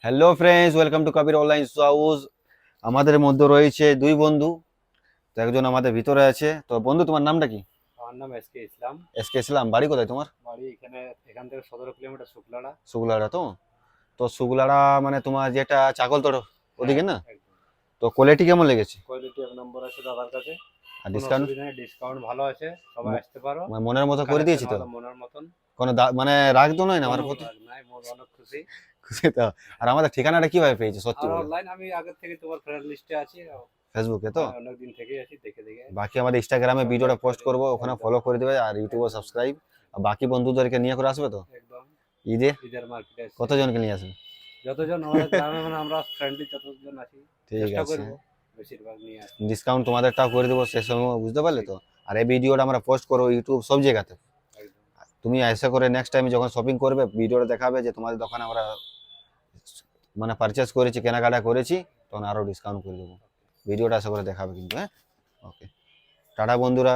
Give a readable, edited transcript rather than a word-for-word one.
Hello friends, welcome to Kabir online house. আমাদের মধ্যে রয়েছে দুই বন্ধু। তো একজন আমাদের ভিতরে আছে। তো বন্ধু, তোমার নামটা কি? আমার নাম এসকে ইসলাম। এসকে ইসলাম। বাড়ি কোথায় তোমার? বাড়ি এখান থেকে 17 কিলোমিটার শুক্লাড়া। সুগুলাড়া। তো সুগুলাড়া মানে তোমার যেটা চাকলতোড় হ্যাঁ, ওদিকে না? একদম। তো কোয়ালিটি কেমন লেগেছে? কোয়ালিটি এক নম্বর আছে দাদার কাছে। আর কোনো ডিসকাউন্ট? অসুবিধা নেই, ডিসকাউন্ট ভালো আছে, সবাই আসতে পারো। মনের মতো করে কালেকশন দিয়েছি তো? ভালো মনের মতন। কোনো মানে রাগ তো নয় না আমার কোনো প্রতি? রাগ নাই, মন অনেক খুশি। খুশি তো? আর আমাদের ঠিকানাটা কিভাবে পেয়েছে সত্যি আর বলো? অনলাইন আমি আগের থেকে তোমার ফ্রেন্ড লিস্টে আছি। ফেসবুকে তো? হ্যাঁ, অনেক দিন থেকেই আছি, দেখে দেখে বাকি আমাদের ইনস্টাগ্রামে সব ভিডিওটা লাইক পোস্ট করে। করবো, ওখানে একদম ফলো করে দেবে, আর ইউটিউবে একদম সাবস্ক্রাইব। আর বাকি বন্ধুদেরকে নিয়ে করে আসবে তো একদম। ঈদে? ঈদের মার্কেটে এসছি। কতজনকে নিয়ে আসবে? যতজন আমাদের গ্রামে মানে আমরা ফ্রেন্ডলি যতজন আছি ঠিক চেষ্টা আছে। করবো বেশিরভাগ নিয়ে আসতে। ডিসকাউন্ট তোমাদেরটাও করে দেবো সে সময়, বুঝতে পারলে ঠিক তো? আছে, আর এই ভিডিওটা আমরা পোস্ট করবো ইউটিউব সব জায়গাতে। একদম। তুমি এসে করে নেক্সট টাইম যখন শপিং করবে ভিডিওটা দেখাবে যে তোমাদের দোকানে আমরা মানে পারচেস করেছি, কেনাকাটা করেছি, তখন আরো ডিসকাউন্ট করে দেবো। ভিডিওটা আশা করে দেখাবে কিন্তু, হ্যাঁ। ওকে, টাটা বন্ধুরা।